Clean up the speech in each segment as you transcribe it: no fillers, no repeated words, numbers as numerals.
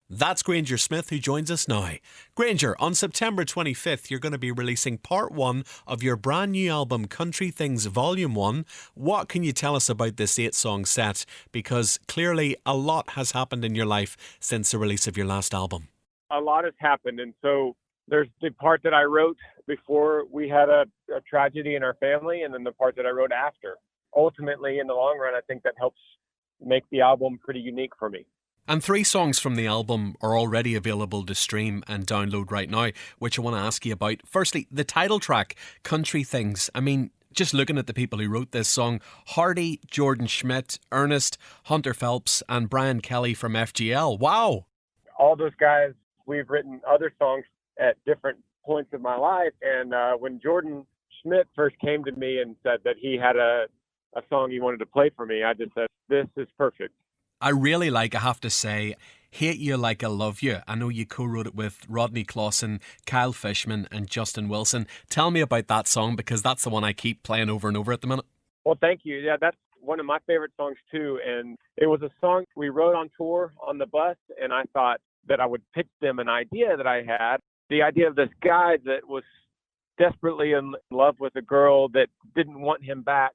That's Granger Smith who joins us now. Granger, on September 25th, you're going to be releasing part one of your brand new album, Country Things Volume 1. What can you tell us about this 8-song set? Because clearly a lot has happened in your life since the release of your last album. A lot has happened. And so there's the part that I wrote before we had a tragedy in our family, and then the part that I wrote after. Ultimately, in the long run, I think that helps make the album pretty unique for me. And 3 songs from the album are already available to stream and download right now, which I want to ask you about. Firstly, the title track, Country Things. I mean, just looking at the people who wrote this song, Hardy, Jordan Schmidt, Ernest, Hunter Phelps and Brian Kelly from FGL. Wow. All those guys, we've written other songs at different points of my life. And when Jordan Schmidt first came to me and said that he had a song he wanted to play for me, I just said, this is perfect. I really like, I have to say, Hate You Like I Love You. I know you co-wrote it with Rodney Clawson, Kyle Fishman and Justin Wilson. Tell me about that song, because that's the one I keep playing over and over at the minute. Well, thank you. Yeah, that's one of my favorite songs too. And it was a song we wrote on tour on the bus, and I thought that I would pitch them an idea that I had. The idea of this guy that was desperately in love with a girl that didn't want him back.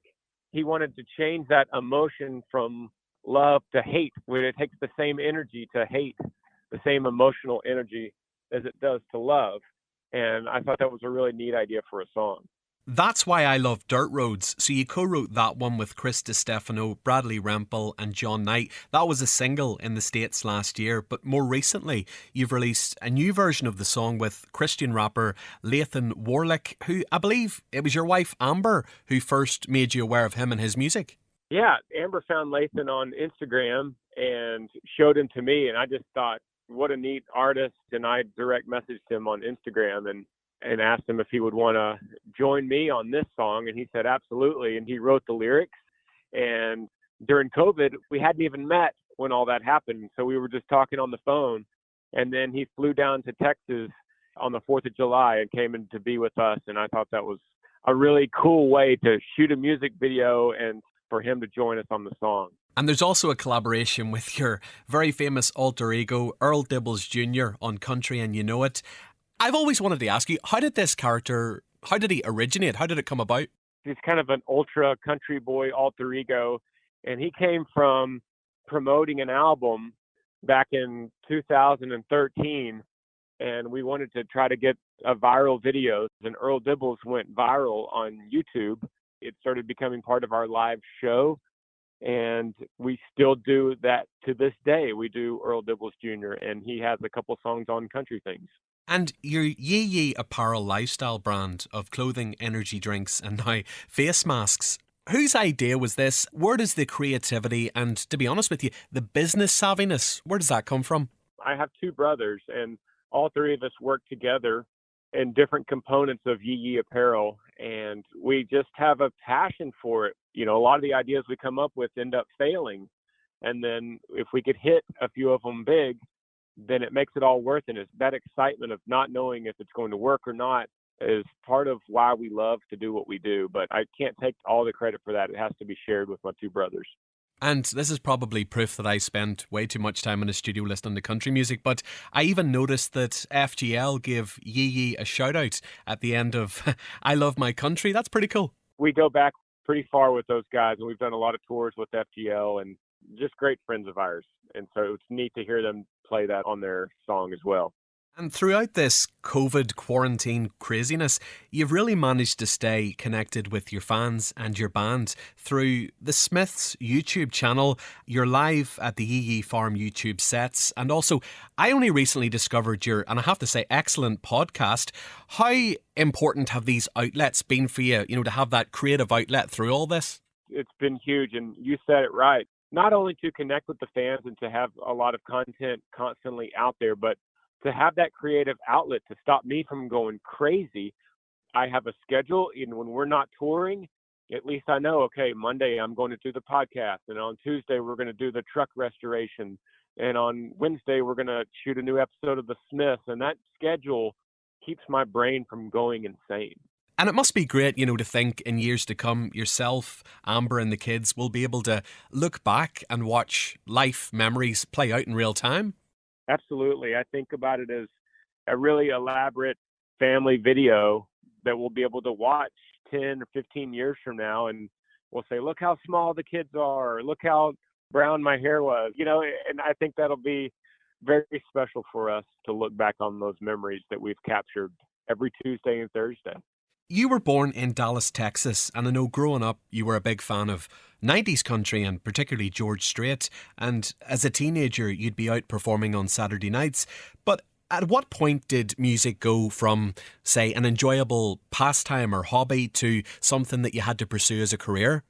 He wanted to change that emotion from love to hate, where it takes the same energy to hate, the same emotional energy as it does to love. And I thought that was a really neat idea for a song. That's Why I Love Dirt Roads. So you co-wrote that one with Chris DiStefano, Bradley Rempel and John Knight. That was a single in the States last year, but more recently you've released a new version of the song with Christian rapper Lathan Warlick, who I believe it was your wife Amber who first made you aware of him and his music. Yeah, Amber found Lathan on Instagram and showed him to me, and I just thought, what a neat artist. And I direct messaged him on Instagram and asked him if he would want to join me on this song, and he said absolutely, and he wrote the lyrics. And during COVID, we hadn't even met when all that happened, so we were just talking on the phone, and then he flew down to Texas on the 4th of July and came in to be with us, and I thought that was a really cool way to shoot a music video and for him to join us on the song. And there's also a collaboration with your very famous alter ego, Earl Dibbles Jr. on Country and You Know It. I've always wanted to ask you, how did he originate? How did it come about? He's kind of an ultra country boy alter ego, and he came from promoting an album back in 2013, and we wanted to try to get a viral video, and Earl Dibbles went viral on YouTube. It started becoming part of our live show, and we still do that to this day. We do Earl Dibbles Jr., and he has a couple songs on Country Things. And your Yee apparel lifestyle brand of clothing, energy drinks and now face masks, whose idea was this? Where does the creativity and, to be honest with you, the business savviness, where does that come from? I have 2 brothers, and all 3 of us work together in different components of Yee apparel, and we just have a passion for it. You know, a lot of the ideas we come up with end up failing, and then if we could hit a few of them big, then it makes it all worth it. It's that excitement of not knowing if it's going to work or not is part of why we love to do what we do, but I can't take all the credit for that. It has to be shared with my 2 brothers. And this is probably proof that I spent way too much time in the studio listening to country music, but I even noticed that FGL gave Yee a shout out at the end of I Love My Country. That's pretty cool. We go back pretty far with those guys, and we've done a lot of tours with FGL and just great friends of ours. And so it's neat to hear them play that on their song as well. And throughout this COVID quarantine craziness, you've really managed to stay connected with your fans and your band through the Smiths YouTube channel, your live at the Yee Farm YouTube sets, and also I only recently discovered your, and I have to say, excellent podcast. How important have these outlets been for you, to have that creative outlet through all this? It's been huge, and you said it right. Not only to connect with the fans and to have a lot of content constantly out there, but to have that creative outlet to stop me from going crazy. I have a schedule, and when we're not touring, at least I know, okay, Monday I'm going to do the podcast, and on Tuesday we're going to do the truck restoration, and on Wednesday we're going to shoot a new episode of The Smiths, and that schedule keeps my brain from going insane. And it must be great, to think in years to come, yourself, Amber and the kids will be able to look back and watch life memories play out in real time. Absolutely. I think about it as a really elaborate family video that we'll be able to watch 10 or 15 years from now. And we'll say, look how small the kids are. Look how brown my hair was, and I think that'll be very special for us to look back on those memories that we've captured every Tuesday and Thursday. You were born in Dallas, Texas, and I know growing up you were a big fan of 90s country and particularly George Strait. And as a teenager, you'd be out performing on Saturday nights. But at what point did music go from, say, an enjoyable pastime or hobby to something that you had to pursue as a career?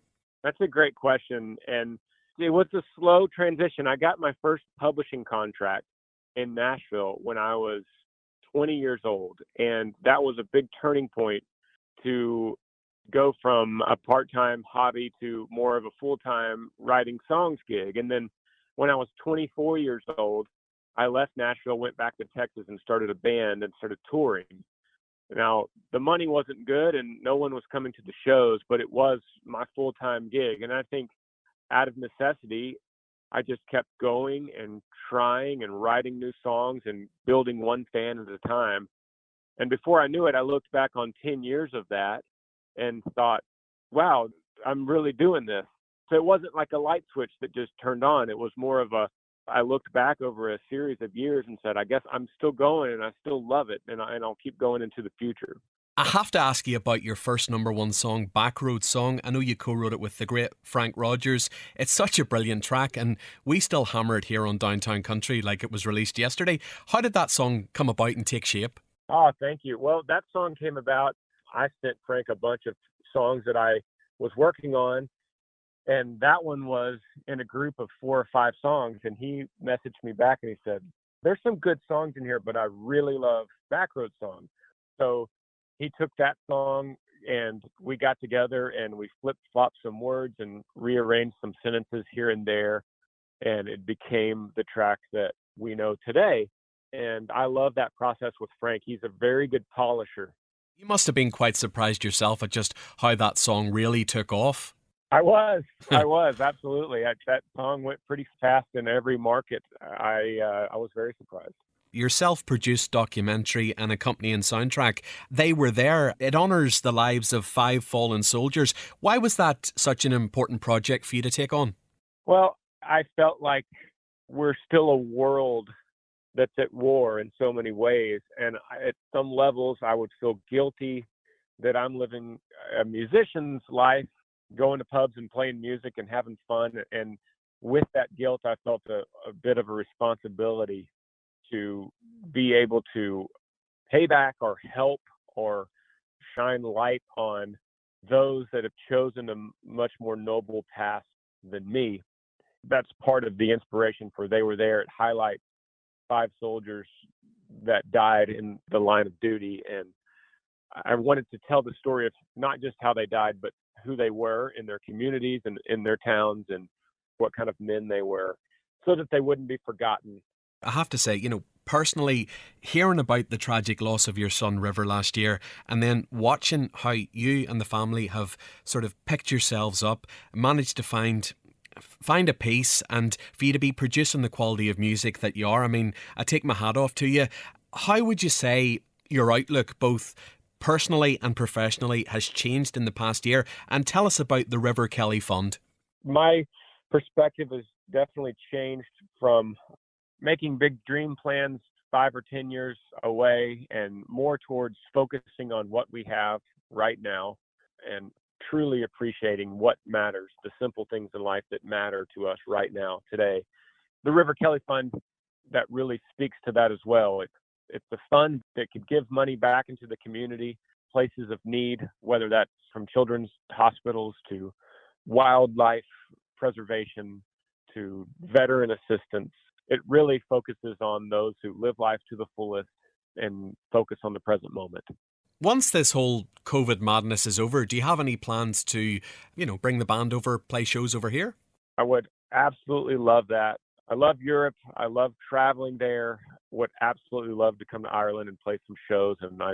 That's a great question. And it was a slow transition. I got my first publishing contract in Nashville when I was 20 years old. And that was a big turning point to go from a part-time hobby to more of a full-time writing songs gig. And then when I was 24 years old, I left Nashville, went back to Texas and started a band and started touring. Now, the money wasn't good and no one was coming to the shows, but it was my full-time gig. And I think out of necessity, I just kept going and trying and writing new songs and building one fan at a time. And before I knew it, I looked back on 10 years of that and thought, wow, I'm really doing this. So it wasn't like a light switch that just turned on. It was more of I looked back over a series of years and said, I guess I'm still going and I still love it. And I'll keep going into the future. I have to ask you about your first number one song, Backroad Song. I know you co-wrote it with the great Frank Rogers. It's such a brilliant track and we still hammer it here on Downtown Country like it was released yesterday. How did that song come about and take shape? Oh, thank you. Well, that song came about. I sent Frank a bunch of songs that I was working on, and that one was in a group of 4 or 5 songs. And he messaged me back and he said, there's some good songs in here, but I really love Backroad Song. So he took that song and we got together and we flip-flopped some words and rearranged some sentences here and there. And it became the track that we know today. And I love that process with Frank. He's a very good polisher. You must have been quite surprised yourself at just how that song really took off. I was absolutely. That song went pretty fast in every market. I was very surprised. Your self-produced documentary and accompanying soundtrack, They Were There, it honours the lives of 5 fallen soldiers. Why was that such an important project for you to take on? Well, I felt like we're still a world that's at war in so many ways. And at some levels, I would feel guilty that I'm living a musician's life, going to pubs and playing music and having fun. And with that guilt, I felt a bit of a responsibility to be able to pay back or help or shine light on those that have chosen a much more noble path than me. That's part of the inspiration for They Were There. It highlights 5 soldiers that died in the line of duty. And I wanted to tell the story of not just how they died, but who they were in their communities and in their towns and what kind of men they were so that they wouldn't be forgotten. I have to say, personally, hearing about the tragic loss of your son River last year and then watching how you and the family have sort of picked yourselves up, managed to find a peace and for you to be producing the quality of music that you are. I mean, I take my hat off to you. How would you say your outlook, both personally and professionally, has changed in the past year? And tell us about the River Kelly Fund. My perspective has definitely changed from making big dream plans 5 or 10 years away and more towards focusing on what we have right now and truly appreciating what matters, the simple things in life that matter to us right now, today. The River Kelly Fund, that really speaks to that as well. It's a fund that could give money back into the community, places of need, whether that's from children's hospitals to wildlife preservation to veteran assistance. It really focuses on those who live life to the fullest and focus on the present moment. Once this whole COVID madness is over, do you have any plans to, bring the band over, play shows over here? I would absolutely love that. I love Europe. I love traveling there. Would absolutely love to come to Ireland and play some shows, and I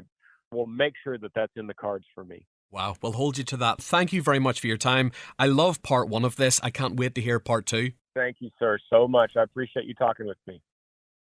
will make sure that that's in the cards for me. Wow, we'll hold you to that. Thank you very much for your time. I love part 1 of this. I can't wait to hear part 2. Thank you, sir, so much. I appreciate you talking with me.